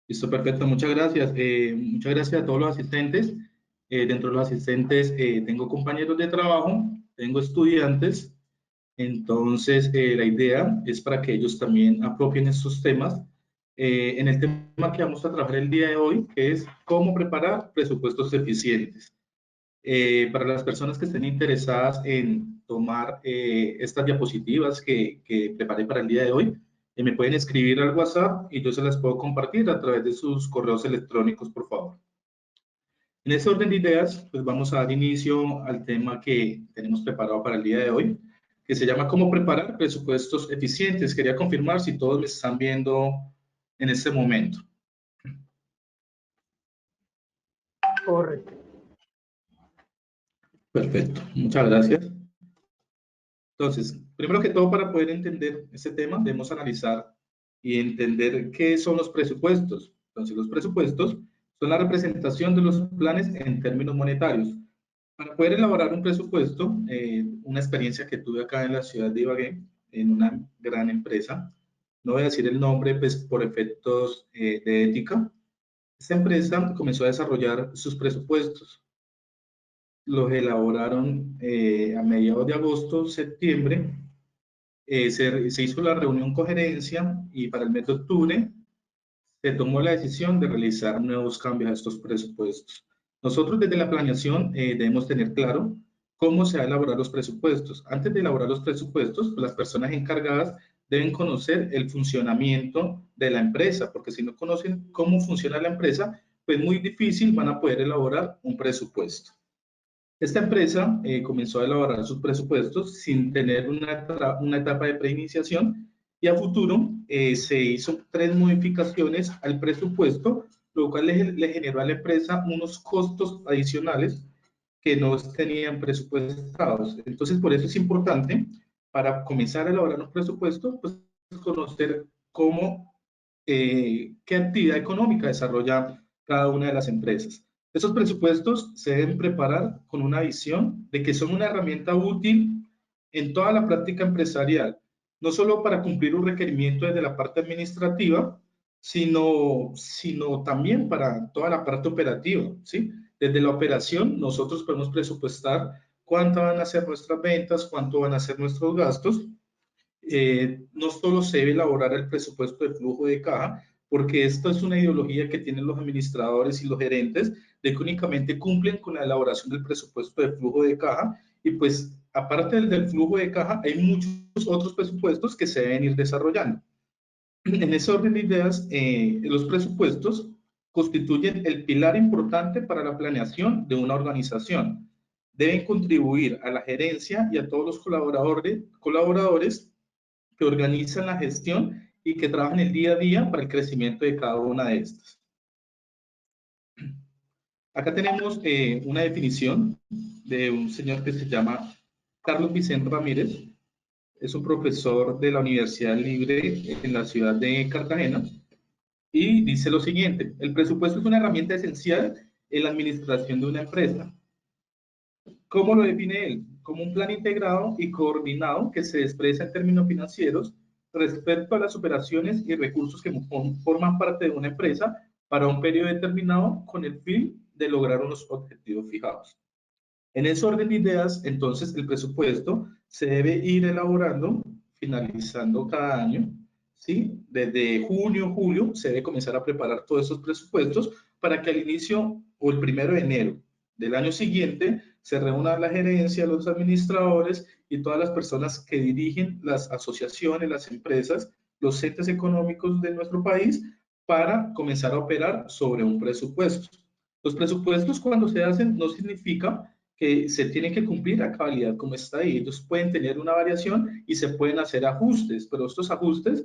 Listo, perfecto, muchas gracias. Muchas gracias a todos los asistentes. Dentro de los asistentes tengo compañeros de trabajo, tengo estudiantes, entonces la idea es para que ellos también apropien estos temas. En el tema que vamos a trabajar el día de hoy, que es cómo preparar presupuestos eficientes. Para las personas que estén interesadas en tomar estas diapositivas que preparé para el día de hoy, me pueden escribir al WhatsApp y yo se las puedo compartir a través de sus correos electrónicos, por favor. En ese orden de ideas, pues vamos a dar inicio al tema que tenemos preparado para el día de hoy, que se llama cómo preparar presupuestos eficientes. Quería confirmar si todos me están viendo en este momento. Correcto. Perfecto, muchas gracias. Entonces, primero que todo, para poder entender este tema, debemos analizar y entender qué son los presupuestos. Entonces, los presupuestos son la representación de los planes en términos monetarios. Para poder elaborar un presupuesto, una experiencia que tuve acá en la ciudad de Ibagué, en una gran empresa, no voy a decir el nombre, pues por efectos de ética, esta empresa comenzó a desarrollar sus presupuestos. Los elaboraron a mediados de agosto, septiembre. Se hizo la reunión con gerencia y para el mes de octubre se tomó la decisión de realizar nuevos cambios a estos presupuestos. Nosotros desde la planeación debemos tener claro cómo se va a elaborar los presupuestos. Antes de elaborar los presupuestos, pues, las personas encargadas deben conocer el funcionamiento de la empresa, porque si no conocen cómo funciona la empresa, pues muy difícil van a poder elaborar un presupuesto. Esta empresa comenzó a elaborar sus presupuestos sin tener una etapa de preiniciación y a futuro se hizo 3 modificaciones al presupuesto, lo cual le generó a la empresa unos costos adicionales que no tenían presupuestados. Entonces, por eso es importante para comenzar a elaborar un presupuesto, pues conocer cómo, qué actividad económica desarrolla cada una de las empresas. Esos presupuestos se deben preparar con una visión de que son una herramienta útil en toda la práctica empresarial, no solo para cumplir un requerimiento desde la parte administrativa, sino también para toda la parte operativa, ¿sí? Desde la operación, nosotros podemos presupuestar cuánto van a ser nuestras ventas, cuánto van a ser nuestros gastos. No solo se debe elaborar el presupuesto de flujo de caja, porque esto es una ideología que tienen los administradores y los gerentes, de que únicamente cumplen con la elaboración del presupuesto de flujo de caja, y pues aparte del flujo de caja, hay muchos otros presupuestos que se deben ir desarrollando. En ese orden de ideas, los presupuestos constituyen el pilar importante para la planeación de una organización. Deben contribuir a la gerencia y a todos los colaboradores que organizan la gestión y que trabajan el día a día para el crecimiento de cada una de estas. Acá tenemos una definición de un señor que se llama Carlos Vicente Ramírez. Es un profesor de la Universidad Libre en la ciudad de Cartagena y dice lo siguiente: el presupuesto es una herramienta esencial en la administración de una empresa. ¿Cómo lo define él? Como un plan integrado y coordinado que se expresa en términos financieros respecto a las operaciones y recursos que forman parte de una empresa para un periodo determinado con el fin de lograr unos objetivos fijados. En ese orden de ideas, entonces, el presupuesto se debe ir elaborando, finalizando cada año, ¿sí? Desde junio, julio, se debe comenzar a preparar todos esos presupuestos para que al inicio o el 1 de enero del año siguiente se reúna la gerencia, los administradores y todas las personas que dirigen las asociaciones, las empresas, los entes económicos de nuestro país para comenzar a operar sobre un presupuesto. Los presupuestos cuando se hacen no significa que se tienen que cumplir a cabalidad como está ahí. Ellos pueden tener una variación y se pueden hacer ajustes, pero estos ajustes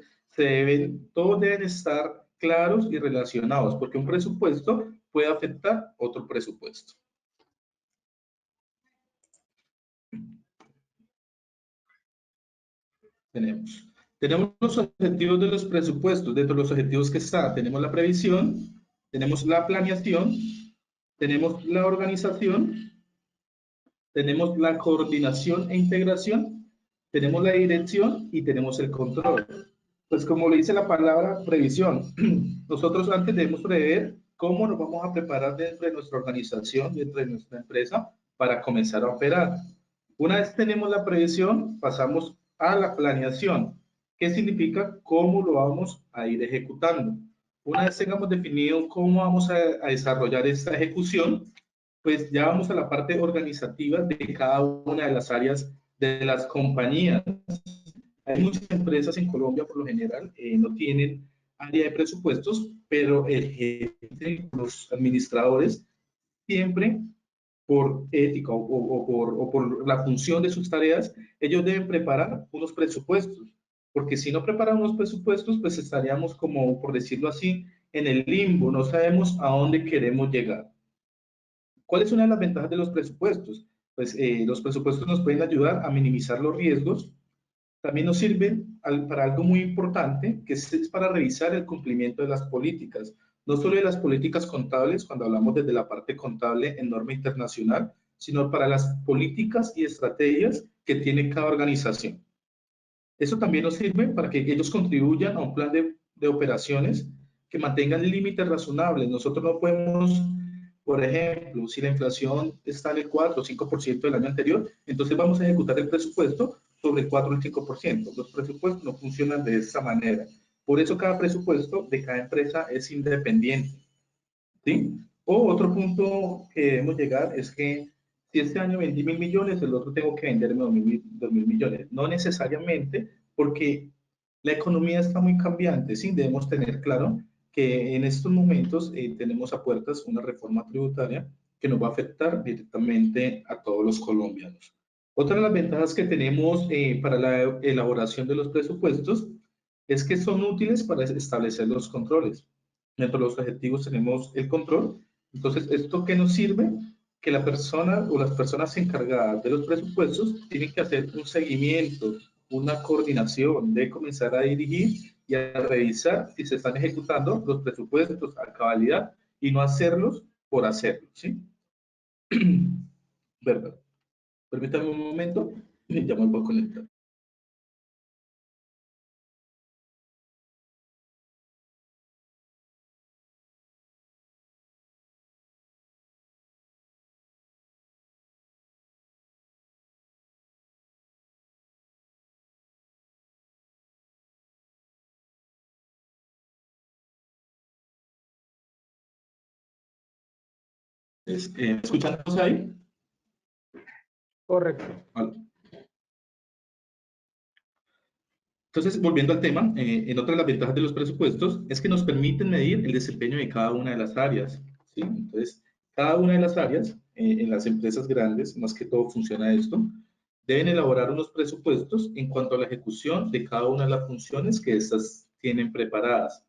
todos deben estar claros y relacionados, porque un presupuesto puede afectar otro presupuesto. Tenemos los objetivos de los presupuestos. Dentro de los objetivos que está, tenemos la previsión, tenemos la planeación, tenemos la organización, tenemos la coordinación e integración, tenemos la dirección y tenemos el control. Pues como le dice la palabra previsión, nosotros antes debemos prever cómo nos vamos a preparar dentro de nuestra organización, dentro de nuestra empresa, para comenzar a operar. Una vez tenemos la previsión, pasamos a la planeación. ¿Qué significa? ¿Cómo lo vamos a ir ejecutando? Una vez tengamos definido cómo vamos a desarrollar esta ejecución, pues ya vamos a la parte organizativa de cada una de las áreas de las compañías. Hay muchas empresas en Colombia, por lo general, no tienen área de presupuestos, pero el jefe, los administradores, siempre por ética o por la función de sus tareas, ellos deben preparar unos presupuestos, porque si no preparan unos presupuestos, pues estaríamos como, por decirlo así, en el limbo, no sabemos a dónde queremos llegar. ¿Cuál es una de las ventajas de los presupuestos? Pues los presupuestos nos pueden ayudar a minimizar los riesgos. También nos sirven para algo muy importante, que es para revisar el cumplimiento de las políticas, no solo de las políticas contables, cuando hablamos desde la parte contable en norma internacional, sino para las políticas y estrategias que tiene cada organización. Eso también nos sirve para que ellos contribuyan a un plan de operaciones que mantengan límites razonables. Nosotros no podemos, por ejemplo, si la inflación está en el 4 o 5% del año anterior, entonces vamos a ejecutar el presupuesto sobre el 4 o el 5%. Los presupuestos no funcionan de esa manera. Por eso cada presupuesto de cada empresa es independiente. ¿Sí? O otro punto que debemos llegar es que si este año vendí 1.000 millones, el otro tengo que venderme 2.000 millones. No necesariamente, porque la economía está muy cambiante, ¿sí? Debemos tener claro que en estos momentos tenemos a puertas una reforma tributaria que nos va a afectar directamente a todos los colombianos. Otra de las ventajas que tenemos para la elaboración de los presupuestos es que son útiles para establecer los controles. Dentro de los objetivos tenemos el control. Entonces, ¿esto qué nos sirve? Que la persona o las personas encargadas de los presupuestos tienen que hacer un seguimiento, una coordinación, de comenzar a dirigir y a revisar si se están ejecutando los presupuestos a cabalidad y no hacerlos por hacerlos, ¿sí? ¿Verdad? Permítame un momento y ya me voy a conectar. ¿Me escuchan todos ahí? Correcto. Vale. Entonces, volviendo al tema, en otra de las ventajas de los presupuestos es que nos permiten medir el desempeño de cada una de las áreas, ¿sí? Entonces, cada una de las áreas, en las empresas grandes, más que todo funciona esto, deben elaborar unos presupuestos en cuanto a la ejecución de cada una de las funciones que estas tienen preparadas.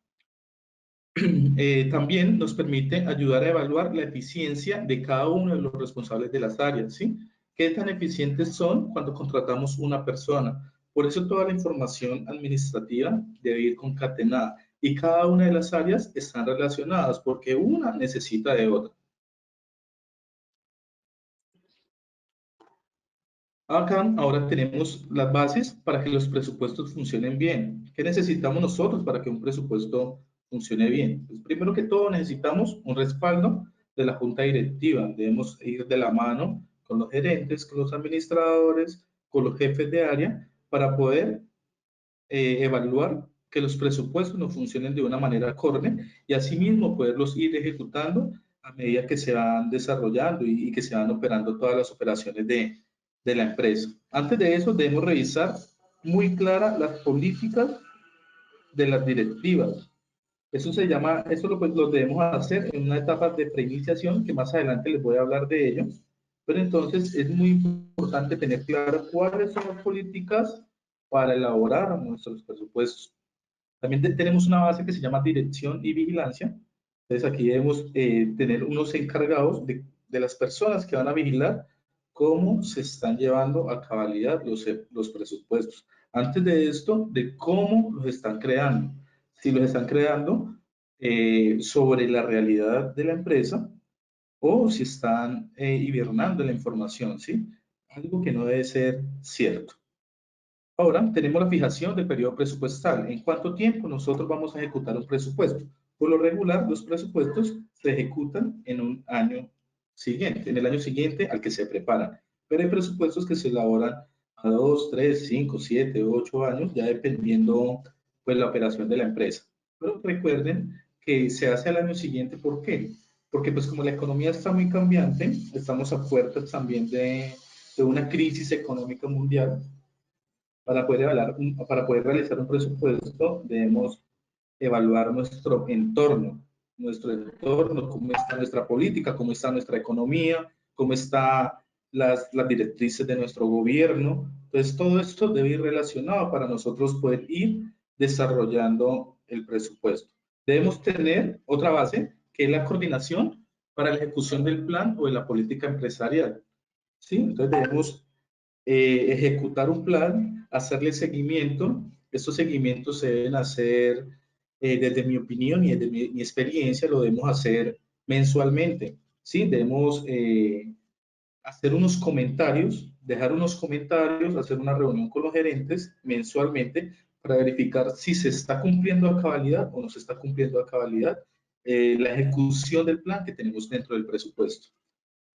También nos permite ayudar a evaluar la eficiencia de cada uno de los responsables de las áreas, ¿sí? ¿Qué tan eficientes son cuando contratamos una persona? Por eso toda la información administrativa debe ir concatenada y cada una de las áreas están relacionadas porque una necesita de otra. Acá ahora tenemos las bases para que los presupuestos funcionen bien. ¿Qué necesitamos nosotros para que un presupuesto funcione bien? Pues primero que todo necesitamos un respaldo de la junta directiva. Debemos ir de la mano con los gerentes, con los administradores, con los jefes de área para poder evaluar que los presupuestos no funcionen de una manera acorde y asimismo poderlos ir ejecutando a medida que se van desarrollando y que se van operando todas las operaciones de la empresa. Antes de eso debemos revisar muy claras las políticas de las directivas. Eso se llama, eso lo debemos hacer en una etapa de preiniciación que más adelante les voy a hablar de ello. Pero entonces es muy importante tener claro cuáles son las políticas para elaborar nuestros presupuestos. También tenemos una base que se llama dirección y vigilancia. Entonces aquí debemos tener unos encargados de las personas que van a vigilar cómo se están llevando a cabalidad los presupuestos. Antes de esto, de cómo los están creando. Si los están creando sobre la realidad de la empresa o si están hibernando la información, ¿sí? Algo que no debe ser cierto. Ahora tenemos la fijación del periodo presupuestal. ¿En cuánto tiempo nosotros vamos a ejecutar un presupuesto? Por lo regular, los presupuestos se ejecutan en un año siguiente, en el año siguiente al que se preparan. Pero hay presupuestos que se elaboran a 2, 3, 5, 7, 8 años, ya dependiendo pues la operación de la empresa. Pero recuerden que se hace al año siguiente, ¿por qué? Porque pues como la economía está muy cambiante, estamos a puertas también de una crisis económica mundial. Para poder realizar un presupuesto, debemos evaluar nuestro entorno, cómo está nuestra política, cómo está nuestra economía, cómo están las directrices de nuestro gobierno. Entonces, todo esto debe ir relacionado para nosotros poder ir desarrollando el presupuesto. Debemos tener otra base, que es la coordinación para la ejecución del plan o de la política empresarial. ¿Sí? Entonces, debemos ejecutar un plan, hacerle seguimiento. Estos seguimientos se deben hacer, desde mi opinión y desde mi experiencia, lo debemos hacer mensualmente. ¿Sí? Debemos hacer unos comentarios, dejar unos comentarios, hacer una reunión con los gerentes mensualmente para verificar si se está cumpliendo a cabalidad o no se está cumpliendo a cabalidad la ejecución del plan que tenemos dentro del presupuesto.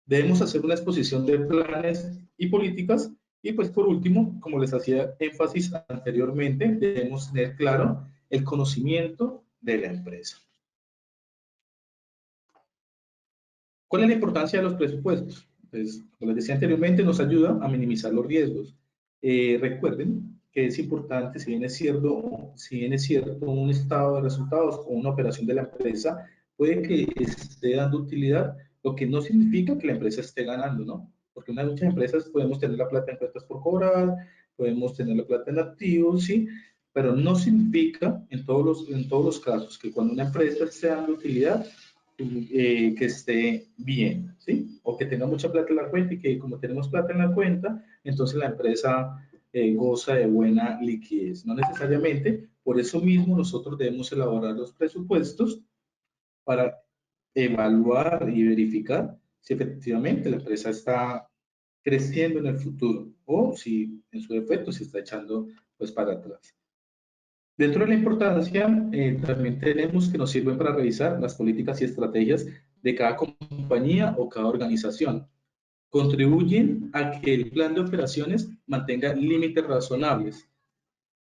Debemos hacer una exposición de planes y políticas y pues por último, como les hacía énfasis anteriormente, debemos tener claro el conocimiento de la empresa. ¿Cuál es la importancia de los presupuestos? Pues, como les decía anteriormente, nos ayuda a minimizar los riesgos. Recuerden que es importante, si bien es cierto, un estado de resultados o una operación de la empresa puede que esté dando utilidad, lo que no significa que la empresa esté ganando, ¿no? Porque en muchas empresas podemos tener la plata en cuentas por cobrar, podemos tener la plata en activos, ¿sí? Pero no significa en todos los casos que cuando una empresa esté dando utilidad, que esté bien, ¿sí? O que tenga mucha plata en la cuenta y que como tenemos plata en la cuenta, entonces la empresa goza de buena liquidez. No necesariamente, por eso mismo nosotros debemos elaborar los presupuestos para evaluar y verificar si efectivamente la empresa está creciendo en el futuro o si en su defecto se está echando pues para atrás. Dentro de la importancia, también tenemos que nos sirven para revisar las políticas y estrategias de cada compañía o cada organización. Contribuyen a que el plan de operaciones mantenga límites razonables.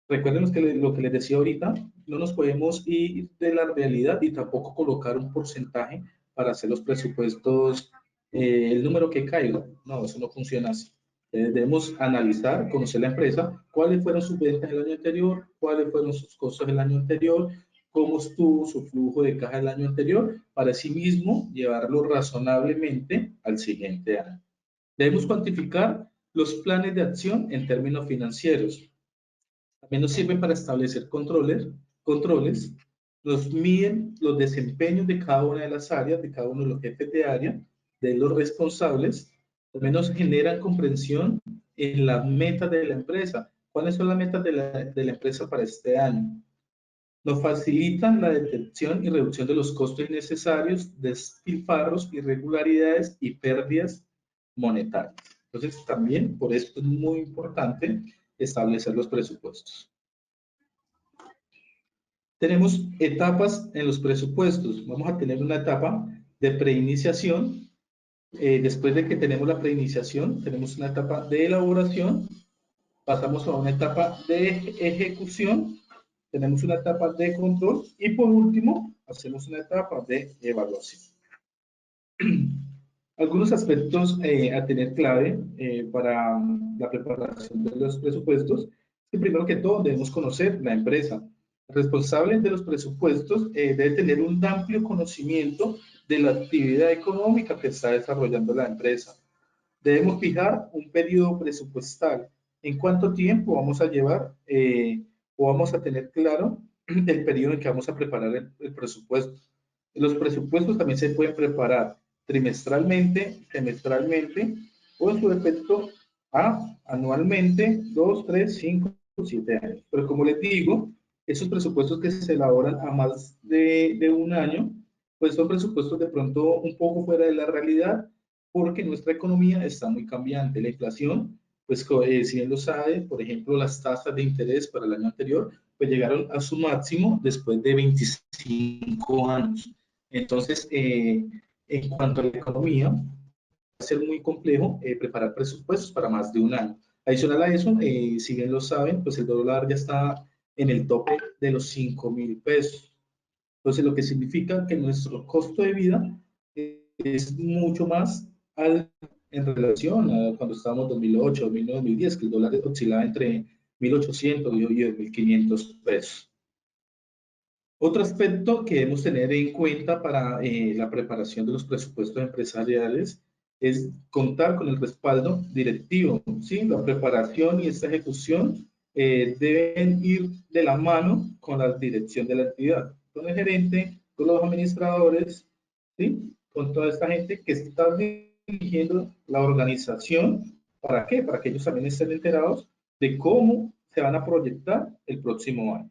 Recuerden lo que les decía ahorita, no nos podemos ir de la realidad y tampoco colocar un porcentaje para hacer los presupuestos, el número que caiga. No, eso no funciona así. Debemos analizar, conocer la empresa, cuáles fueron sus ventas el año anterior, cuáles fueron sus costos el año anterior, cómo estuvo su flujo de caja el año anterior, para sí mismo llevarlo razonablemente al siguiente año. Debemos cuantificar los planes de acción en términos financieros. También nos sirve para establecer controles, nos miden los desempeños de cada una de las áreas, de cada uno de los jefes de área, de los responsables. También nos generan comprensión en las metas de la empresa. ¿Cuáles son las metas de la empresa para este año? Nos facilitan la detección y reducción de los costos innecesarios, despilfarros, irregularidades y pérdidas monetarias. Entonces, también por esto es muy importante establecer los presupuestos. Tenemos etapas en los presupuestos. Vamos a tener una etapa de preiniciación. Después de que tenemos la preiniciación, tenemos una etapa de elaboración. Pasamos a una etapa de ejecución. Tenemos una etapa de control. Y por último, hacemos una etapa de evaluación. Algunos aspectos a tener clave para la preparación de los presupuestos. Primero que todo, debemos conocer la empresa. El responsable de los presupuestos debe tener un amplio conocimiento de la actividad económica que está desarrollando la empresa. Debemos fijar un periodo presupuestal. ¿En cuánto tiempo vamos a llevar o vamos a tener claro el periodo en que vamos a preparar el presupuesto? Los presupuestos también se pueden preparar trimestralmente, semestralmente o en su defecto anualmente, 2, 3, 5, 7 años. Pero como les digo, esos presupuestos que se elaboran a más de un año, pues son presupuestos de pronto un poco fuera de la realidad porque nuestra economía está muy cambiante. La inflación pues si bien lo sabe, por ejemplo, las tasas de interés para el año anterior, pues llegaron a su máximo después de 25 años. Entonces, en cuanto a la economía, va a ser muy complejo preparar presupuestos para más de un año. Adicional a eso, si bien lo saben, pues el dólar ya está en el tope de los 5.000 pesos. Entonces, lo que significa que nuestro costo de vida es mucho más alto en relación a cuando estábamos en 2008, 2009, 2010, que el dólar oscilaba entre 1.800 y 2.500 pesos. Otro aspecto que debemos tener en cuenta para la preparación de los presupuestos empresariales es contar con el respaldo directivo, ¿sí? La preparación y esta ejecución deben ir de la mano con la dirección de la entidad, con el gerente, con los administradores, ¿sí? Con toda esta gente que está dirigiendo la organización. ¿Para qué? Para que ellos también estén enterados de cómo se van a proyectar el próximo año.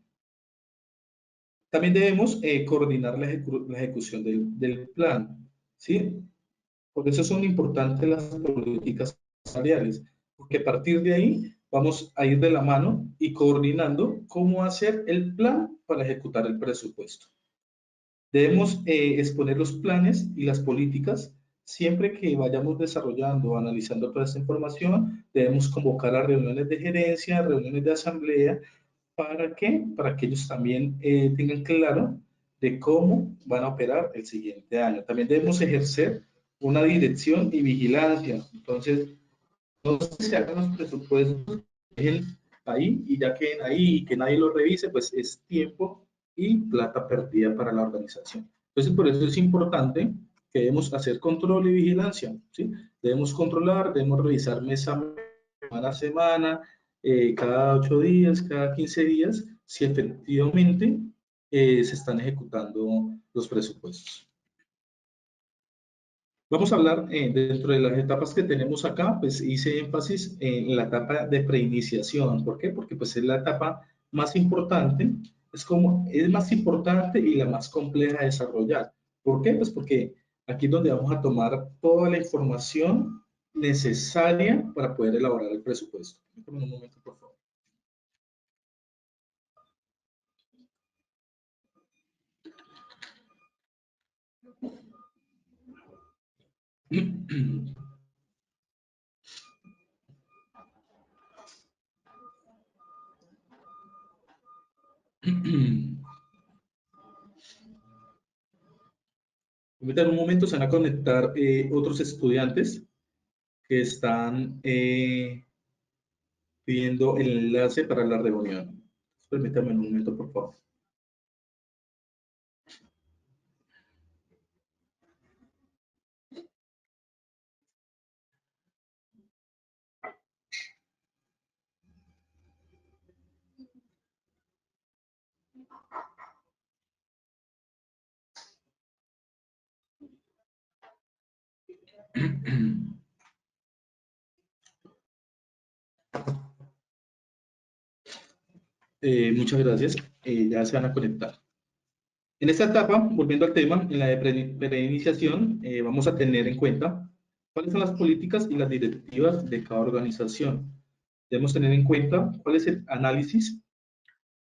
También debemos coordinar la ejecución del plan, ¿sí? Por eso son importantes las políticas salariales, porque a partir de ahí vamos a ir de la mano y coordinando cómo hacer el plan para ejecutar el presupuesto. Debemos exponer los planes y las políticas. Siempre que vayamos desarrollando o analizando toda esta información, debemos convocar a reuniones de gerencia, reuniones de asamblea. ¿Para qué? Para que ellos también tengan claro de cómo van a operar el siguiente año. También debemos ejercer una dirección y vigilancia. Entonces, no se hagan los presupuestos, dejen ahí y ya queden ahí y que nadie los revise, pues es tiempo y plata perdida para la organización. Entonces, por eso es importante que debemos hacer control y vigilancia, ¿sí? Debemos controlar, debemos revisar mes a mes, semana a semana, cada 8 días, cada 15 días, si efectivamente se están ejecutando los presupuestos. Vamos a hablar dentro de las etapas que tenemos acá, pues hice énfasis en la etapa de preiniciación. ¿Por qué? Porque pues es la etapa más importante, es más importante y la más compleja de desarrollar. ¿Por qué? Pues porque aquí es donde vamos a tomar toda la información necesaria para poder elaborar el presupuesto. Permítame un momento, por favor. Permítanme un momento, se van a conectar otros estudiantes que están pidiendo el enlace para la reunión. Permítanme un momento, por favor. Muchas gracias. Ya se van a conectar. En esta etapa, volviendo al tema, en la de preiniciación, vamos a tener en cuenta cuáles son las políticas y las directivas de cada organización. Debemos tener en cuenta cuál es el análisis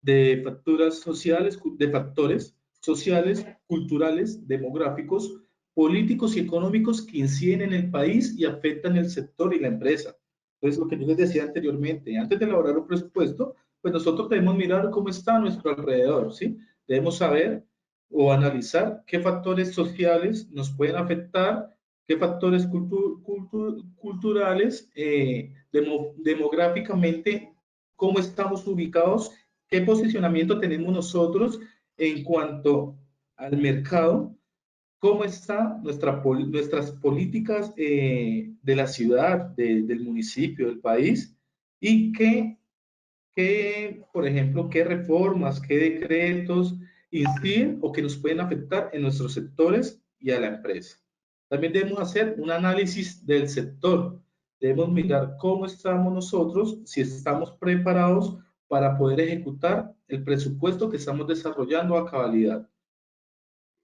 de factores sociales, culturales, demográficos, políticos y económicos que inciden en el país y afectan el sector y la empresa. Entonces, lo que yo les decía anteriormente, antes de elaborar un presupuesto, pues nosotros debemos mirar cómo está a nuestro alrededor, ¿sí? Debemos saber o analizar qué factores sociales nos pueden afectar, qué factores culturales, demográficamente, cómo estamos ubicados, qué posicionamiento tenemos nosotros en cuanto al mercado, cómo están nuestras políticas de la ciudad, del municipio, del país, y por ejemplo, qué reformas, qué decretos inciden o que nos pueden afectar en nuestros sectores y a la empresa. También debemos hacer un análisis del sector. Debemos mirar cómo estamos nosotros, si estamos preparados para poder ejecutar el presupuesto que estamos desarrollando a cabalidad.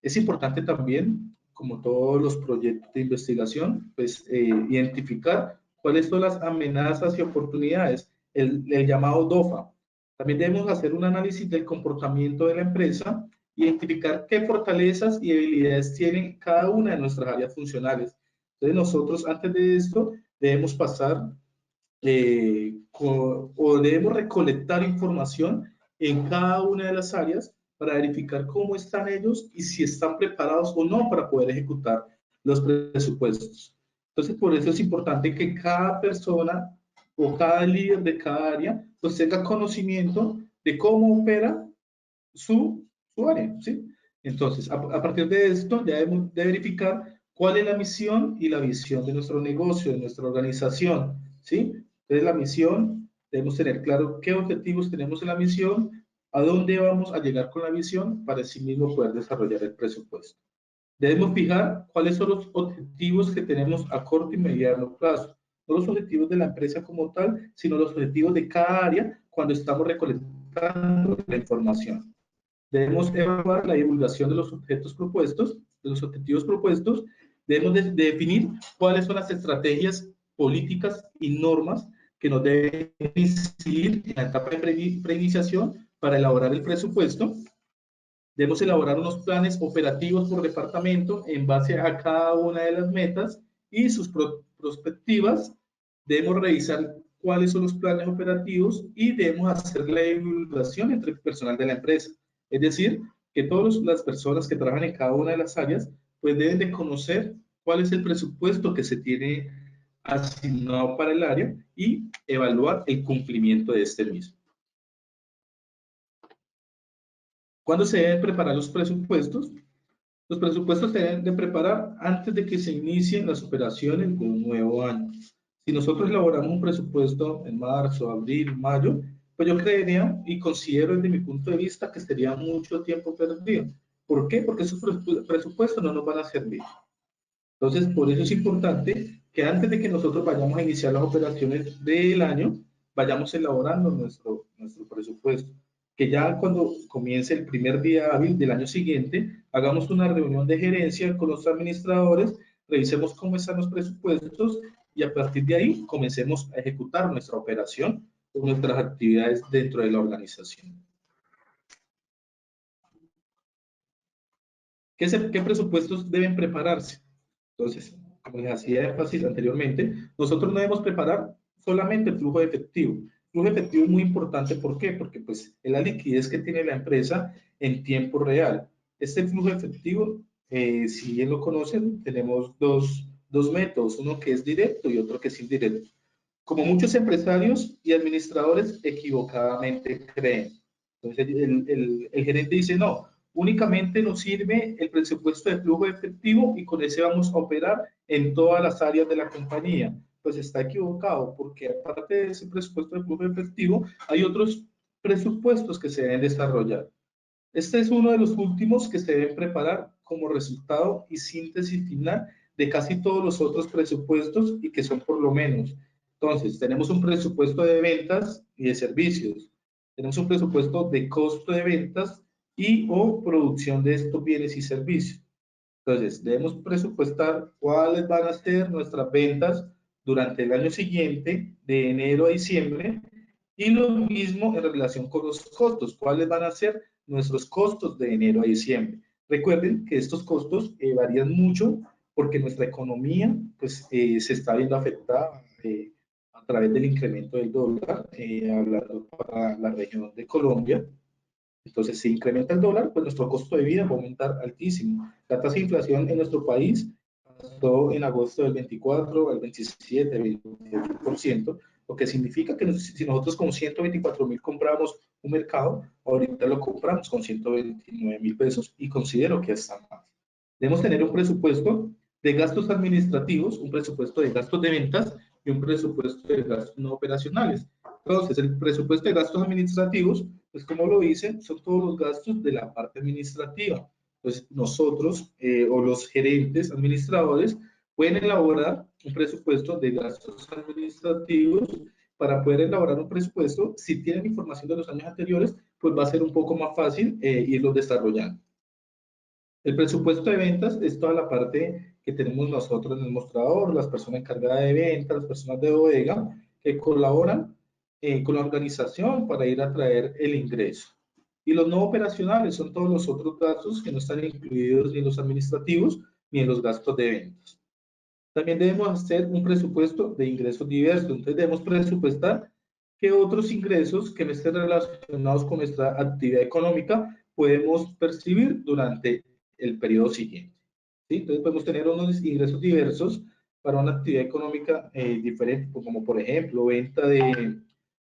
Es importante también, como todos los proyectos de investigación, pues identificar cuáles son las amenazas y oportunidades, el llamado DOFA. También debemos hacer un análisis del comportamiento de la empresa, identificar qué fortalezas y debilidades tienen cada una de nuestras áreas funcionales. Entonces nosotros antes de esto debemos pasar o debemos recolectar información en cada una de las áreas para verificar cómo están ellos y si están preparados o no para poder ejecutar los presupuestos. Entonces, por eso es importante que cada persona o cada líder de cada área pues tenga conocimiento de cómo opera su área, ¿sí? Entonces, a partir de esto, ya debemos de verificar cuál es la misión y la visión de nuestro negocio, de nuestra organización, ¿sí? Entonces, la misión, debemos tener claro qué objetivos tenemos en la misión, a dónde vamos a llegar con la visión, para así mismo poder desarrollar el presupuesto. Debemos fijar cuáles son los objetivos que tenemos a corto y mediano plazo. No los objetivos de la empresa como tal, sino los objetivos de cada área cuando estamos recolectando la información. Debemos evaluar la divulgación de los objetos propuestos, de los objetivos propuestos. Debemos de definir cuáles son las estrategias políticas y normas que nos deben incidir en la etapa de preiniciación para elaborar el presupuesto. Debemos elaborar unos planes operativos por departamento en base a cada una de las metas y sus prospectivas. Debemos revisar cuáles son los planes operativos y debemos hacer la divulgación entre el personal de la empresa. Es decir, que todas las personas que trabajan en cada una de las áreas pues deben de conocer cuál es el presupuesto que se tiene asignado para el área y evaluar el cumplimiento de este mismo. ¿Cuándo se deben preparar los presupuestos? Los presupuestos se deben de preparar antes de que se inicien las operaciones de un nuevo año. Si nosotros elaboramos un presupuesto en marzo, abril, mayo, pues yo creería y considero desde mi punto de vista que sería mucho tiempo perdido. ¿Por qué? Porque esos presupuestos no nos van a servir. Entonces, por eso es importante que antes de que nosotros vayamos a iniciar las operaciones del año, vayamos elaborando nuestro presupuesto. Que ya cuando comience el primer día hábil del año siguiente, hagamos una reunión de gerencia con los administradores, revisemos cómo están los presupuestos y a partir de ahí comencemos a ejecutar nuestra operación o nuestras actividades dentro de la organización. ¿Qué presupuestos deben prepararse? Entonces, como les hacía énfasis anteriormente, nosotros no debemos preparar solamente el flujo de efectivo. El flujo de efectivo es muy importante, ¿por qué? Porque pues, es la liquidez que tiene la empresa en tiempo real. Este flujo de efectivo, si bien lo conocen, tenemos dos métodos, uno que es directo y otro que es indirecto. Como muchos empresarios y administradores equivocadamente creen. Entonces, el gerente dice, no, únicamente nos sirve el presupuesto de flujo de efectivo y con ese vamos a operar en todas las áreas de la compañía. Pues está equivocado, porque aparte de ese presupuesto de flujo de efectivo, hay otros presupuestos que se deben desarrollar. Este es uno de los últimos que se deben preparar como resultado y síntesis final de casi todos los otros presupuestos y que son por lo menos. Entonces, tenemos un presupuesto de ventas y de servicios. Tenemos un presupuesto de costo de ventas y o producción de estos bienes y servicios. Entonces, debemos presupuestar cuáles van a ser nuestras ventas durante el año siguiente, de enero a diciembre, y lo mismo en relación con los costos, cuáles van a ser nuestros costos de enero a diciembre. Recuerden que estos costos varían mucho porque nuestra economía pues, se está viendo afectada a través del incremento del dólar, hablando para la región de Colombia. Entonces, si incrementa el dólar, pues nuestro costo de vida va a aumentar altísimo. La tasa de inflación en nuestro país pasó en agosto del 24 al 27, 28%, lo que significa que si nosotros con 124.000 compramos un mercado, ahorita lo compramos con 129.000 pesos y considero que está más. Debemos tener un presupuesto de gastos administrativos, un presupuesto de gastos de ventas y un presupuesto de gastos no operacionales. Entonces, el presupuesto de gastos administrativos, pues como lo dicen, son todos los gastos de la parte administrativa. Pues nosotros o los gerentes administradores pueden elaborar un presupuesto de gastos administrativos. Para poder elaborar un presupuesto, si tienen información de los años anteriores, pues va a ser un poco más fácil irlo desarrollando. El presupuesto de ventas es toda la parte que tenemos nosotros en el mostrador, las personas encargadas de ventas, las personas de bodega, que colaboran con la organización para ir a traer el ingreso. Y los no operacionales son todos los otros gastos que no están incluidos ni en los administrativos ni en los gastos de ventas. También debemos hacer un presupuesto de ingresos diversos. Entonces debemos presupuestar qué otros ingresos que no estén relacionados con nuestra actividad económica podemos percibir durante el periodo siguiente. ¿Sí? Entonces podemos tener unos ingresos diversos para una actividad económica diferente, como por ejemplo venta de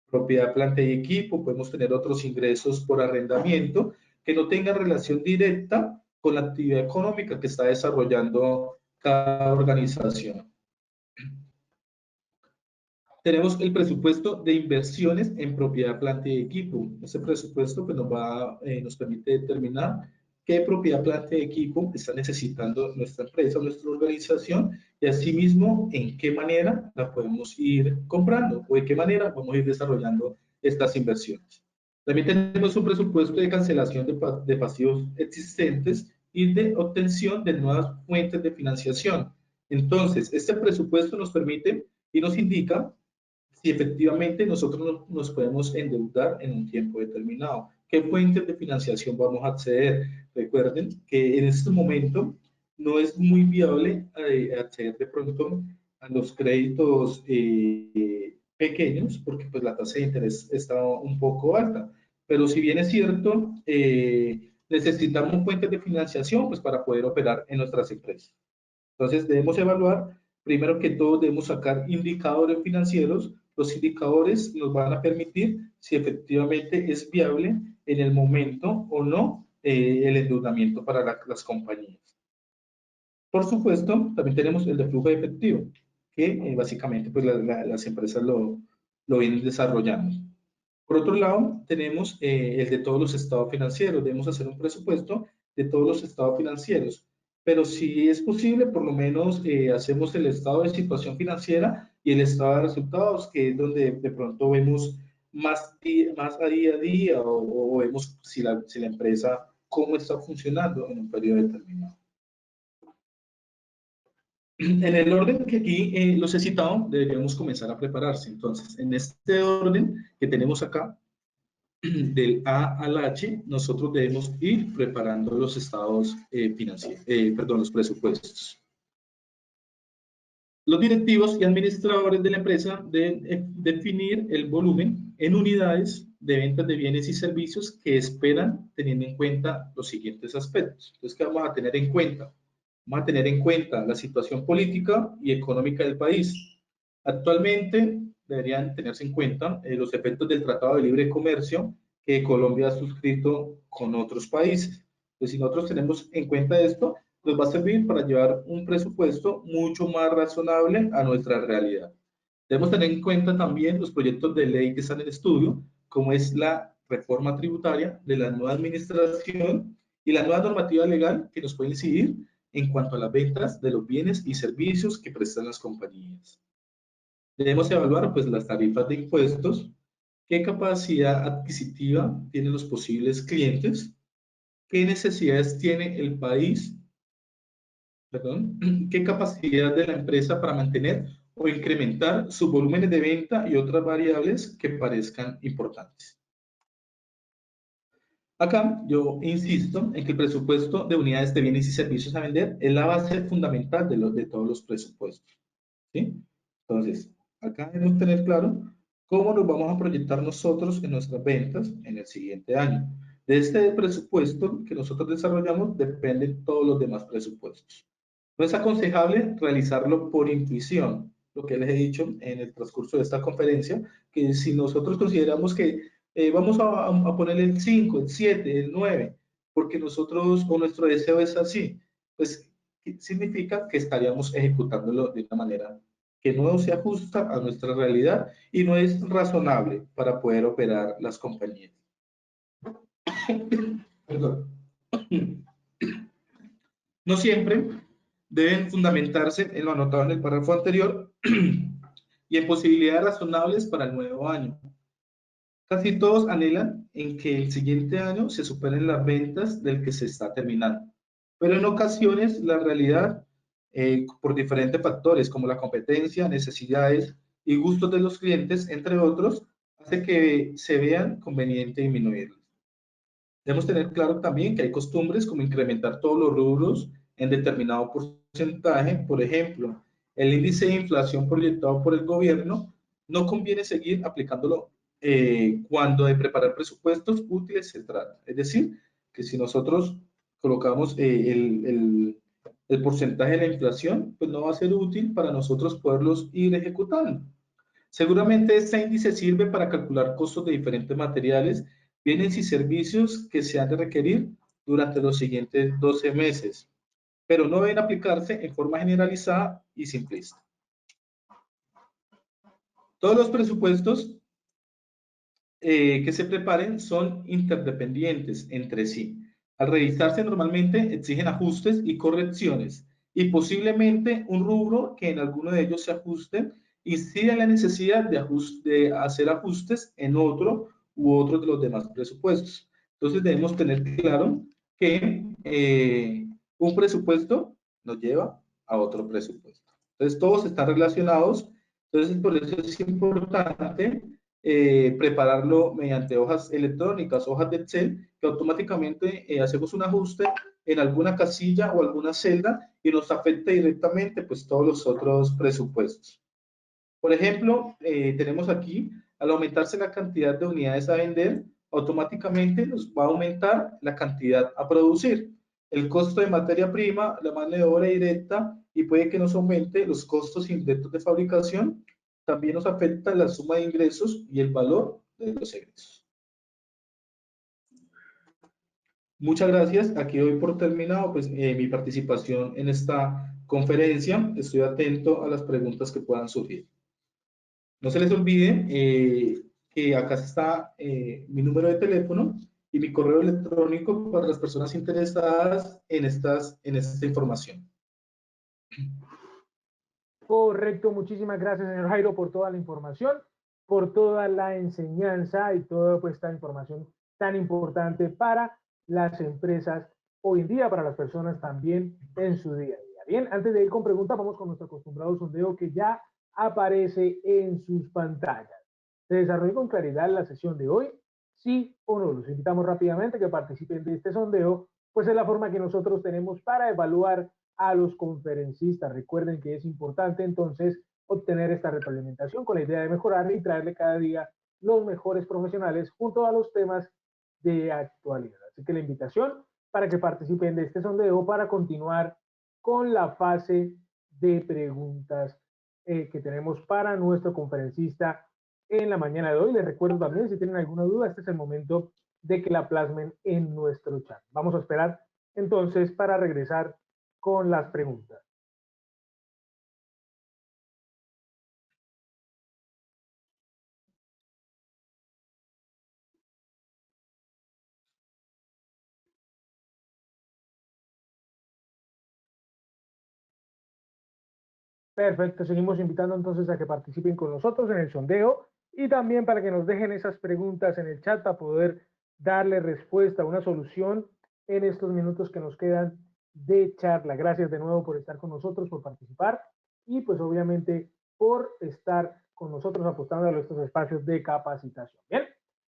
propiedad, planta y equipo. Podemos tener otros ingresos por arrendamiento que no tengan relación directa con la actividad económica que está desarrollando cada organización. Tenemos el presupuesto de inversiones en propiedad, planta y equipo. Ese presupuesto pues, nos permite determinar qué propiedad, planta y equipo está necesitando nuestra empresa, nuestra organización, y asimismo en qué manera la podemos ir comprando o de qué manera podemos ir desarrollando estas inversiones. También tenemos un presupuesto de cancelación de pasivos existentes y de obtención de nuevas fuentes de financiación. Entonces, este presupuesto nos permite y nos indica si efectivamente nosotros nos podemos endeudar en un tiempo determinado. ¿Qué fuentes de financiación vamos a acceder? Recuerden que en este momento no es muy viable acceder de pronto a los créditos pequeños porque pues la tasa de interés está un poco alta. Pero si bien es cierto, necesitamos fuentes de financiación pues para poder operar en nuestras empresas. Entonces debemos evaluar, primero que todo debemos sacar indicadores financieros. Los indicadores nos van a permitir si efectivamente es viable en el momento o no el endeudamiento para las compañías. Por supuesto, también tenemos el de flujo de efectivo, que básicamente pues, las empresas lo vienen desarrollando. Por otro lado, tenemos el de todos los estados financieros. Debemos hacer un presupuesto de todos los estados financieros. Pero si es posible, por lo menos hacemos el estado de situación financiera y el estado de resultados, que es donde de pronto vemos más a día o vemos si la empresa cómo está funcionando en un periodo determinado. En el orden que aquí los he citado, deberíamos comenzar a prepararse. Entonces, en este orden que tenemos acá, del A al H, nosotros debemos ir preparando los estados financieros, los presupuestos. Los directivos y administradores de la empresa deben definir el volumen en unidades de ventas de bienes y servicios que esperan teniendo en cuenta los siguientes aspectos. Entonces, ¿qué vamos a tener en cuenta? Vamos a tener en cuenta la situación política y económica del país. Actualmente deberían tenerse en cuenta los efectos del Tratado de Libre Comercio que Colombia ha suscrito con otros países. Entonces, si nosotros tenemos en cuenta esto, nos va a servir para llevar un presupuesto mucho más razonable a nuestra realidad. Debemos tener en cuenta también los proyectos de ley que están en estudio, como es la reforma tributaria de la nueva administración y la nueva normativa legal que nos puede incidir en cuanto a las ventas de los bienes y servicios que prestan las compañías. Debemos evaluar pues, las tarifas de impuestos, qué capacidad adquisitiva tienen los posibles clientes, qué necesidades tiene el país, qué capacidad de la empresa para mantener o incrementar sus volúmenes de venta y otras variables que parezcan importantes. Acá yo insisto en que el presupuesto de unidades de bienes y servicios a vender es la base fundamental de todos los presupuestos. ¿Sí? Entonces, acá debemos tener claro cómo nos vamos a proyectar nosotros en nuestras ventas en el siguiente año. De este presupuesto que nosotros desarrollamos dependen todos los demás presupuestos. No es aconsejable realizarlo por intuición, lo que les he dicho en el transcurso de esta conferencia, que si nosotros consideramos que vamos a poner el 5, el 7, el 9, porque nosotros o nuestro deseo es así, pues significa que estaríamos ejecutándolo de una manera que no se ajusta a nuestra realidad y no es razonable para poder operar las compañías. Perdón. No siempre deben fundamentarse en lo anotado en el párrafo anterior y en posibilidades razonables para el nuevo año. Casi todos anhelan en que el siguiente año se superen las ventas del que se está terminando. pero en ocasiones la realidad, por diferentes factores como la competencia, necesidades y gustos de los clientes, entre otros, hace que se vean conveniente disminuirlos. Debemos tener claro también que hay costumbres como incrementar todos los rubros en determinado porcentaje. Por ejemplo, el índice de inflación proyectado por el gobierno no conviene seguir aplicándolo cuando de preparar presupuestos útiles se trata. Es decir, que si nosotros colocamos el porcentaje de la inflación, pues no va a ser útil para nosotros poderlos ir ejecutando. Seguramente este índice sirve para calcular costos de diferentes materiales, bienes y servicios que se han de requerir durante los siguientes 12 meses, pero no deben aplicarse en forma generalizada y simplista. Todos los presupuestos que se preparen son interdependientes entre sí. Al revisarse normalmente exigen ajustes y correcciones y posiblemente un rubro que en alguno de ellos se ajuste incide en la necesidad de hacer ajustes en otro u otro de los demás presupuestos. Entonces debemos tener claro que un presupuesto nos lleva a otro presupuesto. Entonces todos están relacionados. Entonces por eso es importante prepararlo mediante hojas electrónicas, hojas de Excel, que automáticamente hacemos un ajuste en alguna casilla o alguna celda y nos afecta directamente pues todos los otros presupuestos. Por ejemplo, tenemos aquí, al aumentarse la cantidad de unidades a vender, automáticamente nos va a aumentar la cantidad a producir. El costo de materia prima, la mano de obra directa y puede que nos aumente los costos indirectos de fabricación. También nos afecta la suma de ingresos y el valor de los egresos. Muchas gracias. Aquí doy por terminado pues, mi participación en esta conferencia. Estoy atento a las preguntas que puedan surgir. No se les olvide que acá está mi número de teléfono y mi correo electrónico para las personas interesadas en esta información. Correcto, muchísimas gracias, señor Jairo, por toda la información, por toda la enseñanza y toda pues, esta información tan importante para las empresas hoy en día, para las personas también en su día a día. Bien, antes de ir con preguntas, vamos con nuestro acostumbrado sondeo que ya aparece en sus pantallas. ¿Se desarrolló con claridad la sesión de hoy? ¿Sí o no? Los invitamos rápidamente a que participen de este sondeo, pues es la forma que nosotros tenemos para evaluar a los conferencistas. Recuerden que es importante entonces obtener esta retroalimentación con la idea de mejorar y traerle cada día los mejores profesionales junto a los temas de actualidad. Así que la invitación para que participen de este sondeo para continuar con la fase de preguntas que tenemos para nuestro conferencista en la mañana de hoy. Les recuerdo también, si tienen alguna duda, este es el momento de que la plasmen en nuestro chat. Vamos a esperar entonces para regresar con las preguntas. Perfecto, seguimos invitando entonces a que participen con nosotros en el sondeo y también para que nos dejen esas preguntas en el chat para poder darle respuesta, una solución en estos minutos que nos quedan de charla. Gracias de nuevo por estar con nosotros, por participar y pues obviamente por estar con nosotros apostando a estos espacios de capacitación. Bien,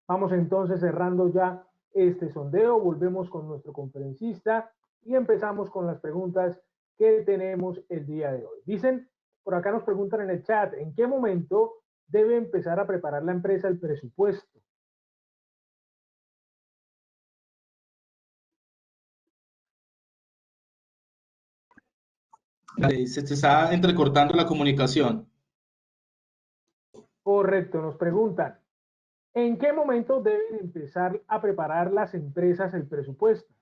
vamos entonces cerrando ya este sondeo, volvemos con nuestro conferencista y empezamos con las preguntas que tenemos el día de hoy. Dicen, por acá nos preguntan en el chat, ¿en qué momento debe empezar a preparar la empresa el presupuesto? Se te está entrecortando la comunicación. Correcto, nos preguntan, ¿en qué momento deben empezar a preparar las empresas el presupuesto?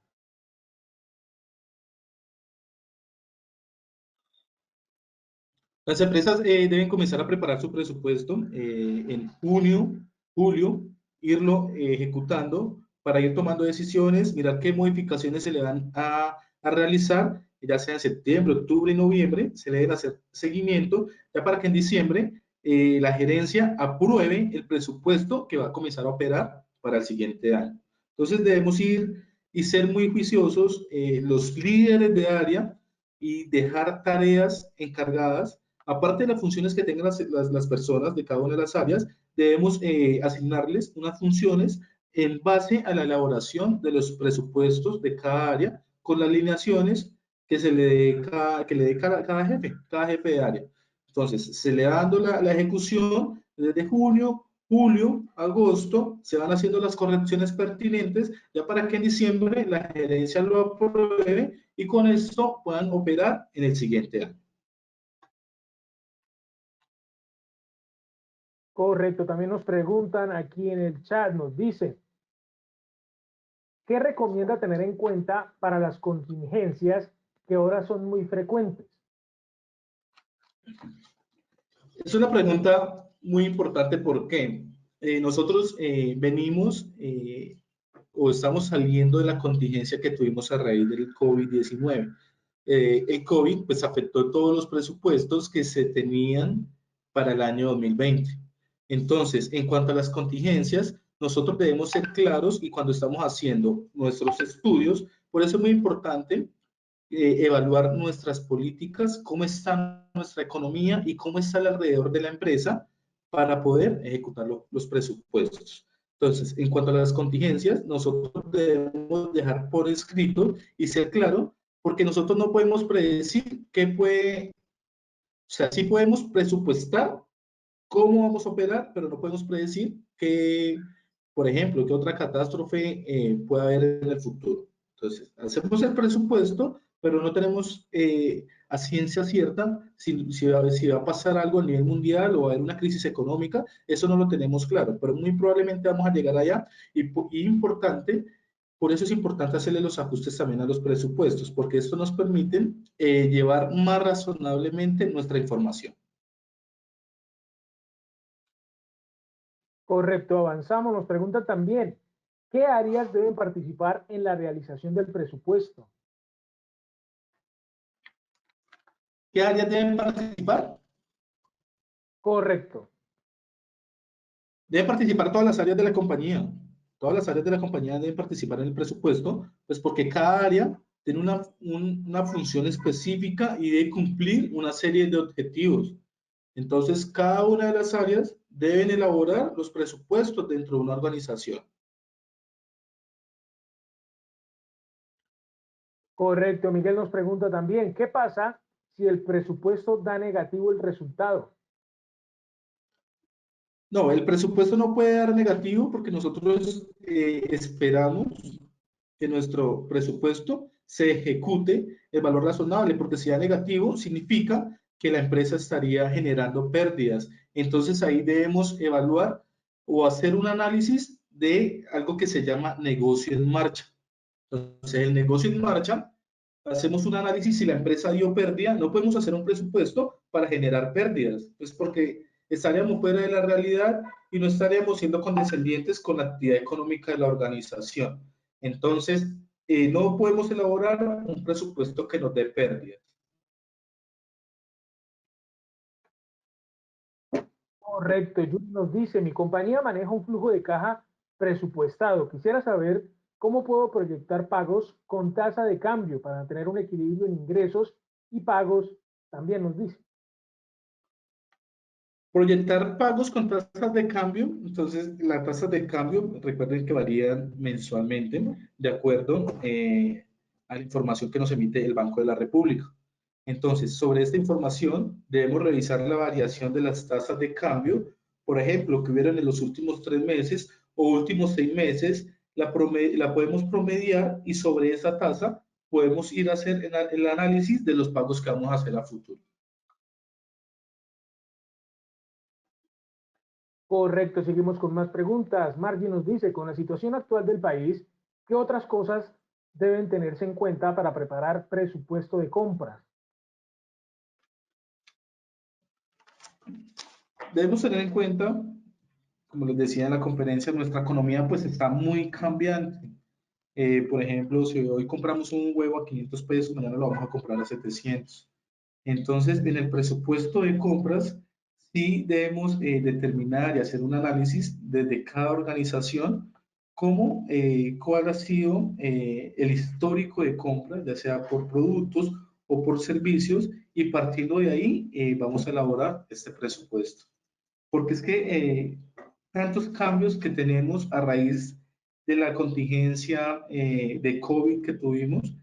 Las empresas deben comenzar a preparar su presupuesto en junio, julio, irlo ejecutando para ir tomando decisiones, mirar qué modificaciones se le van a realizar, ya sea en septiembre, octubre y noviembre, se le debe hacer seguimiento, ya para que en diciembre la gerencia apruebe el presupuesto que va a comenzar a operar para el siguiente año. Entonces debemos ir y ser muy juiciosos los líderes de área y dejar tareas encargadas, aparte de las funciones que tengan las personas de cada una de las áreas, debemos asignarles unas funciones en base a la elaboración de los presupuestos de cada área con las alineaciones que se le dé cada jefe de área. Entonces, se le va dando la ejecución desde junio, julio, agosto, se van haciendo las correcciones pertinentes, ya para que en diciembre la gerencia lo apruebe y con esto puedan operar en el siguiente año. Correcto, también nos preguntan aquí en el chat, nos dice, ¿qué recomienda tener en cuenta para las contingencias que ahora son muy frecuentes? Es una pregunta muy importante porque nosotros venimos o estamos saliendo de la contingencia que tuvimos a raíz del COVID-19. El COVID pues afectó todos los presupuestos que se tenían para el año 2020. Entonces, en cuanto a las contingencias, nosotros debemos ser claros y cuando estamos haciendo nuestros estudios, por eso es muy importante evaluar nuestras políticas, cómo está nuestra economía y cómo está alrededor de la empresa para poder ejecutar los presupuestos. Entonces, en cuanto a las contingencias, nosotros debemos dejar por escrito y ser claro, porque nosotros no podemos predecir qué puede, o sea, sí podemos presupuestar cómo vamos a operar, pero no podemos predecir que, por ejemplo, qué otra catástrofe puede haber en el futuro. Entonces, hacemos el presupuesto, pero no tenemos a ciencia cierta si va a pasar algo a nivel mundial o va a haber una crisis económica, eso no lo tenemos claro, pero muy probablemente vamos a llegar allá y importante, por eso es importante hacerle los ajustes también a los presupuestos, porque esto nos permite llevar más razonablemente nuestra información. Correcto, avanzamos. Nos pregunta también, ¿qué áreas deben participar en la realización del presupuesto? ¿Qué áreas deben participar? Correcto. Deben participar todas las áreas de la compañía. Todas las áreas de la compañía deben participar en el presupuesto, pues porque cada área tiene una función específica y debe cumplir una serie de objetivos. Entonces, cada una de las áreas deben elaborar los presupuestos dentro de una organización. Correcto. Miguel nos pregunta también, ¿qué pasa si el presupuesto da negativo el resultado? No, el presupuesto no puede dar negativo porque nosotros esperamos que nuestro presupuesto se ejecute el valor razonable, porque si da negativo significa que la empresa estaría generando pérdidas. Entonces ahí debemos evaluar o hacer un análisis de algo que se llama negocio en marcha. Entonces el negocio en marcha, hacemos un análisis si la empresa dio pérdida, no podemos hacer un presupuesto para generar pérdidas, pues porque estaríamos fuera de la realidad y no estaríamos siendo condescendientes con la actividad económica de la organización. Entonces, no podemos elaborar un presupuesto que nos dé pérdidas. Correcto. Yuri nos dice, mi compañía maneja un flujo de caja presupuestado. Quisiera saber cómo puedo proyectar pagos con tasa de cambio para tener un equilibrio en ingresos y pagos, también nos dice. Proyectar pagos con tasas de cambio, entonces las tasas de cambio, recuerden que varían mensualmente de acuerdo a la información que nos emite el Banco de la República. Entonces, sobre esta información debemos revisar la variación de las tasas de cambio, por ejemplo, que hubieran en los últimos 3 meses o últimos 6 meses, la podemos promediar y sobre esa tasa podemos ir a hacer el análisis de los pagos que vamos a hacer a futuro. Correcto, seguimos con más preguntas. Margie nos dice, con la situación actual del país, ¿qué otras cosas deben tenerse en cuenta para preparar presupuesto de compras? Debemos tener en cuenta, como les decía en la conferencia, nuestra economía pues está muy cambiante. Por ejemplo, si hoy compramos un huevo a 500 pesos, mañana lo vamos a comprar a 700. Entonces, en el presupuesto de compras, sí debemos determinar y hacer un análisis desde cada organización cuál ha sido el histórico de compra, ya sea por productos o por servicios, y partiendo de ahí vamos a elaborar este presupuesto. Porque es que tantos cambios que tenemos a raíz de la contingencia de COVID que tuvimos,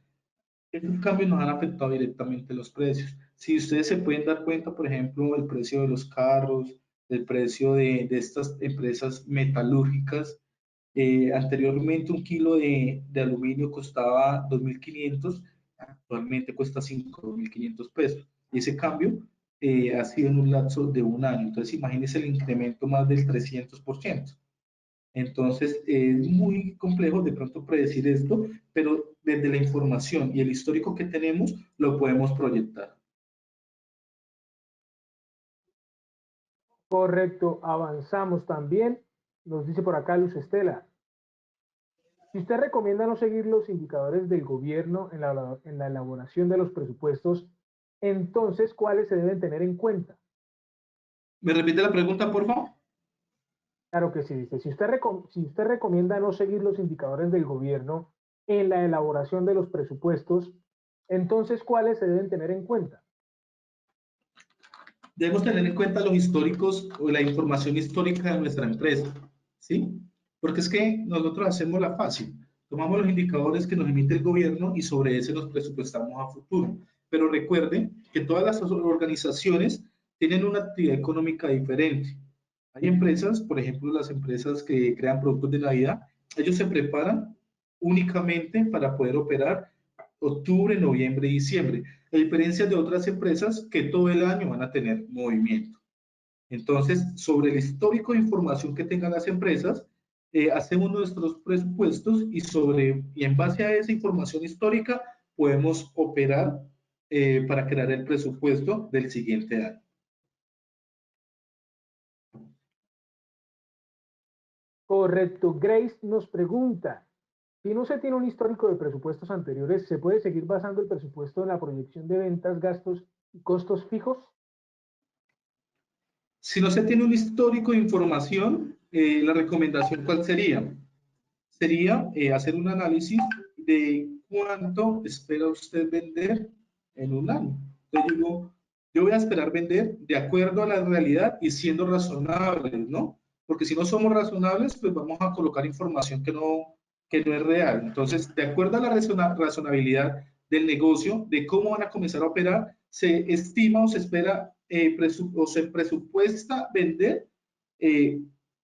estos cambios nos han afectado directamente los precios. Si ustedes se pueden dar cuenta, por ejemplo, el precio de los carros, el precio de estas empresas metalúrgicas, anteriormente un kilo de aluminio costaba 2.500, actualmente cuesta 5.500 pesos. Y ese cambio ha sido en un lapso de un año. Entonces, imagínense el incremento más del 300%. Entonces, es muy complejo de pronto predecir esto, pero desde la información y el histórico que tenemos, lo podemos proyectar. Correcto, avanzamos también. Nos dice por acá Luz Estela. Si usted recomienda no seguir los indicadores del gobierno en la elaboración de los presupuestos, entonces, ¿cuáles se deben tener en cuenta? ¿Me repite la pregunta, por favor? Claro que sí, dice, si usted recomienda no seguir los indicadores del gobierno en la elaboración de los presupuestos, entonces, ¿cuáles se deben tener en cuenta? Debemos tener en cuenta los históricos o la información histórica de nuestra empresa, ¿sí? Porque es que nosotros hacemos la fácil, tomamos los indicadores que nos emite el gobierno y sobre ese nos presupuestamos a futuro. Pero recuerden que todas las organizaciones tienen una actividad económica diferente. Hay empresas, por ejemplo, las empresas que crean productos de Navidad, ellos se preparan únicamente para poder operar octubre, noviembre y diciembre, a diferencia de otras empresas que todo el año van a tener movimiento. Entonces, sobre el histórico de información que tengan las empresas, hacemos nuestros presupuestos y en base a esa información histórica podemos operar para crear el presupuesto del siguiente año. Correcto. Grace nos pregunta, si no se tiene un histórico de presupuestos anteriores, ¿se puede seguir basando el presupuesto en la proyección de ventas, gastos y costos fijos? Si no se tiene un histórico de información, la recomendación, ¿cuál sería? Sería hacer un análisis de cuánto espera usted vender en un año. Entonces yo voy a esperar vender de acuerdo a la realidad y siendo razonables, ¿no? Porque si no somos razonables, pues vamos a colocar información que no es real. Entonces, de acuerdo a la razonabilidad del negocio, de cómo van a comenzar a operar, se estima o se espera o se presupuesta vender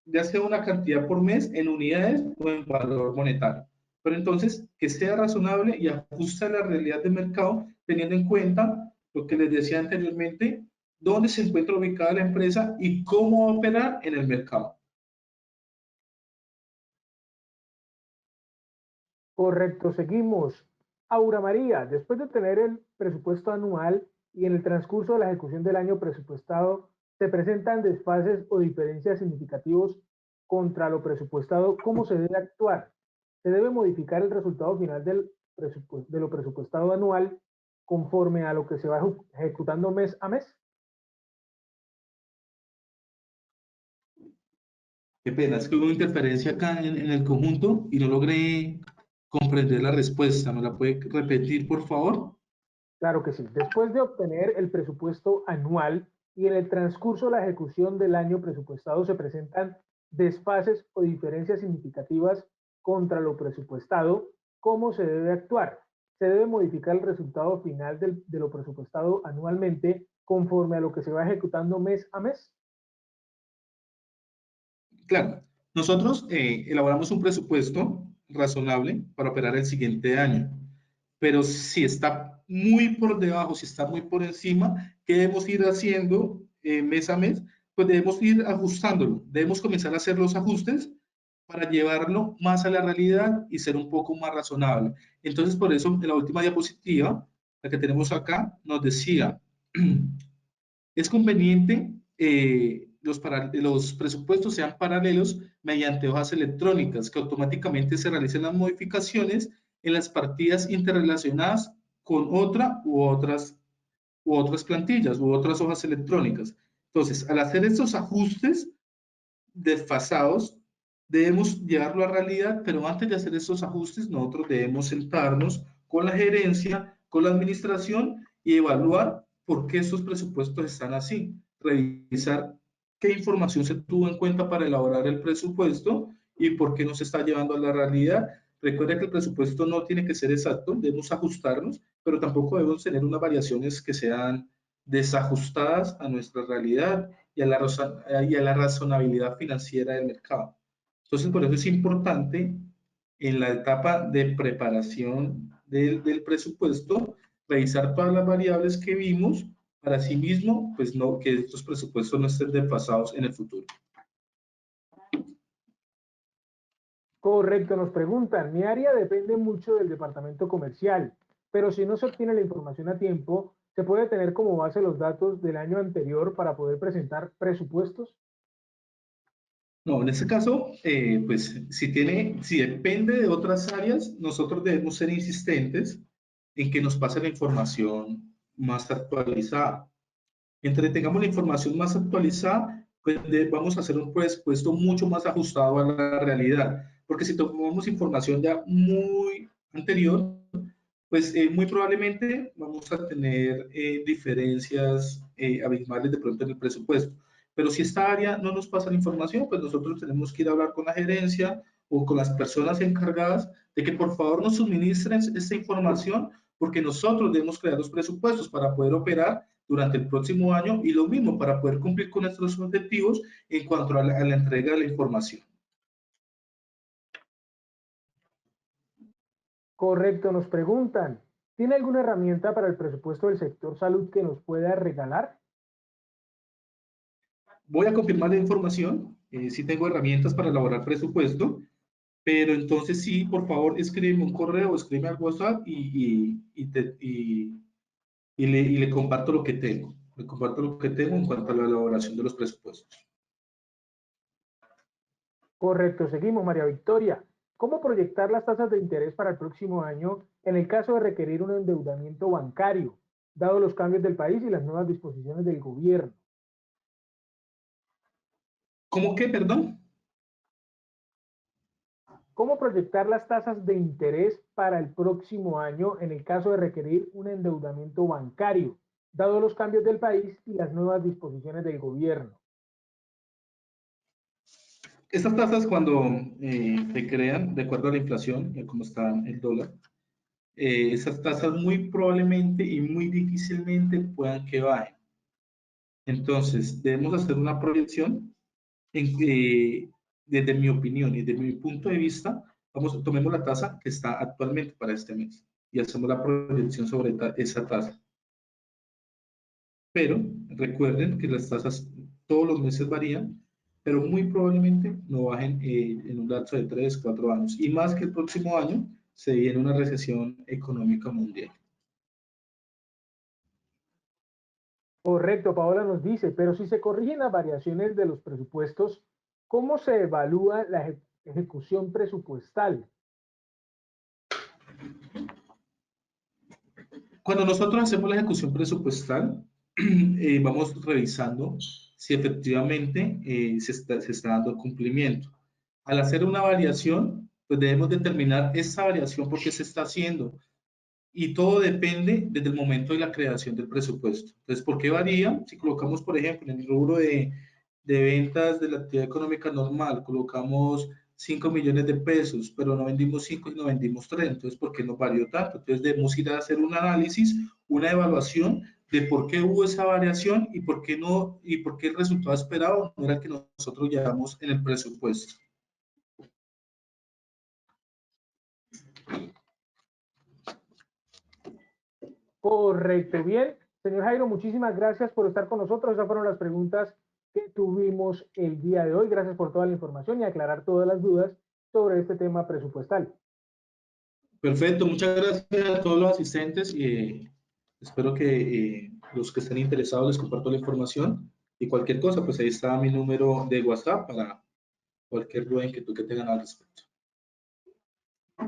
ya sea una cantidad por mes en unidades o en valor monetario. Pero entonces, que sea razonable y ajuste a la realidad del mercado, teniendo en cuenta lo que les decía anteriormente, dónde se encuentra ubicada la empresa y cómo va a operar en el mercado. Correcto, seguimos. Aura María, después de tener el presupuesto anual y en el transcurso de la ejecución del año presupuestado, se presentan desfases o diferencias significativos contra lo presupuestado, ¿cómo se debe actuar? ¿Se debe modificar el resultado final de lo presupuestado anual conforme a lo que se va ejecutando mes a mes? Qué pena, es que hubo interferencia acá en el conjunto y no logré comprender la respuesta. ¿Me la puede repetir, por favor? Claro que sí. Después de obtener el presupuesto anual y en el transcurso de la ejecución del año presupuestado se presentan desfases o diferencias significativas contra lo presupuestado, ¿cómo se debe actuar? Se debe modificar el resultado final de lo presupuestado anualmente conforme a lo que se va ejecutando mes a mes. Claro, nosotros elaboramos un presupuesto razonable para operar el siguiente año, pero si está muy por debajo, si está muy por encima, ¿qué debemos ir haciendo mes a mes? Pues debemos ir ajustándolo, debemos comenzar a hacer los ajustes para llevarlo más a la realidad y ser un poco más razonable. Entonces, por eso, en la última diapositiva, la que tenemos acá, nos decía, es conveniente los presupuestos sean paralelos mediante hojas electrónicas, que automáticamente se realicen las modificaciones en las partidas interrelacionadas con u otras plantillas u otras hojas electrónicas. Entonces, al hacer estos ajustes desfasados, debemos llevarlo a realidad, pero antes de hacer esos ajustes, nosotros debemos sentarnos con la gerencia, con la administración y evaluar por qué esos presupuestos están así. Revisar qué información se tuvo en cuenta para elaborar el presupuesto y por qué no se está llevando a la realidad. Recuerda que el presupuesto no tiene que ser exacto, debemos ajustarnos, pero tampoco debemos tener unas variaciones que sean desajustadas a nuestra realidad y a la razonabilidad financiera del mercado. Entonces, por eso es importante en la etapa de preparación del presupuesto revisar todas las variables que vimos para sí mismo, pues no, que estos presupuestos no estén desfasados en el futuro. Correcto, nos preguntan, mi área depende mucho del departamento comercial, pero si no se obtiene la información a tiempo, ¿se puede tener como base los datos del año anterior para poder presentar presupuestos? No, en este caso, pues si depende de otras áreas, nosotros debemos ser insistentes en que nos pase la información más actualizada. Entre tengamos la información más actualizada, pues vamos a hacer un presupuesto mucho más ajustado a la realidad. Porque si tomamos información ya muy anterior, pues muy probablemente vamos a tener diferencias abismales de pronto en el presupuesto. Pero si esta área no nos pasa la información, pues nosotros tenemos que ir a hablar con la gerencia o con las personas encargadas de que por favor nos suministren esta información porque nosotros debemos crear los presupuestos para poder operar durante el próximo año y lo mismo para poder cumplir con nuestros objetivos en cuanto a la entrega de la información. Correcto, nos preguntan, ¿tiene alguna herramienta para el presupuesto del sector salud que nos pueda regalar? Voy a confirmar la información, sí tengo herramientas para elaborar presupuesto, pero entonces sí, por favor, escríbeme un correo, escríbeme al WhatsApp y le comparto lo que tengo. Le comparto lo que tengo en cuanto a la elaboración de los presupuestos. Correcto, seguimos, María Victoria. ¿Cómo proyectar las tasas de interés para el próximo año en el caso de requerir un endeudamiento bancario, dado los cambios del país y las nuevas disposiciones del gobierno? ¿Cómo qué, perdón? ¿Cómo proyectar las tasas de interés para el próximo año en el caso de requerir un endeudamiento bancario, dado los cambios del país y las nuevas disposiciones del gobierno? Estas tasas cuando se crean, de acuerdo a la inflación, cómo está el dólar, esas tasas muy probablemente y muy difícilmente puedan que bajen. Entonces, debemos hacer una proyección desde mi opinión y desde mi punto de vista, tomemos la tasa que está actualmente para este mes y hacemos la proyección sobre esa tasa. Pero recuerden que las tasas todos los meses varían, pero muy probablemente no bajen en un lapso de 3, 4 años. Y más que el próximo año se viene una recesión económica mundial. Correcto, Paola nos dice, pero si se corrigen las variaciones de los presupuestos, ¿cómo se evalúa la ejecución presupuestal? Cuando nosotros hacemos la ejecución presupuestal, vamos revisando si efectivamente se está dando cumplimiento. Al hacer una variación, pues debemos determinar esa variación por qué se está haciendo. Y todo depende desde el momento de la creación del presupuesto. Entonces, ¿por qué varía? Si colocamos, por ejemplo, en el rubro de ventas de la actividad económica normal, colocamos 5 millones de pesos, pero no vendimos 5 y no vendimos 3, entonces, ¿por qué no varió tanto? Entonces, debemos ir a hacer un análisis, una evaluación de por qué hubo esa variación y por qué no, y por qué el resultado esperado no era el que nosotros llevamos en el presupuesto. Correcto, bien. Señor Jairo, muchísimas gracias por estar con nosotros. Esas fueron las preguntas que tuvimos el día de hoy. Gracias por toda la información y aclarar todas las dudas sobre este tema presupuestal. Perfecto, muchas gracias a todos los asistentes y espero que los que estén interesados les comparto la información y cualquier cosa, pues ahí está mi número de WhatsApp para cualquier duda que tengan al respecto.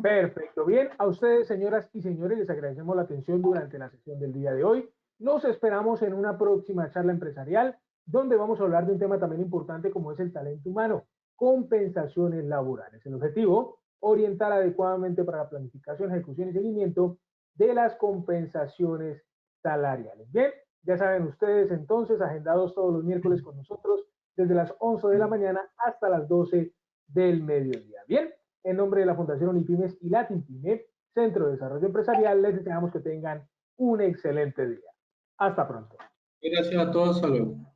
Perfecto, bien. A ustedes, señoras y señores, les agradecemos la atención durante la sesión del día de hoy. Nos esperamos en una próxima charla empresarial, donde vamos a hablar de un tema también importante como es el talento humano. compensaciones laborales. El objetivo, orientar adecuadamente para la planificación, ejecución y seguimiento de las compensaciones salariales. Bien, ya saben ustedes entonces, agendados todos los miércoles con nosotros, desde las 11 de la mañana hasta las 12 del mediodía. Bien, en nombre de la Fundación Unipymes y Latinpyme, Centro de Desarrollo Empresarial, les deseamos que tengan un excelente día. Hasta pronto. Gracias a todos, hasta luego.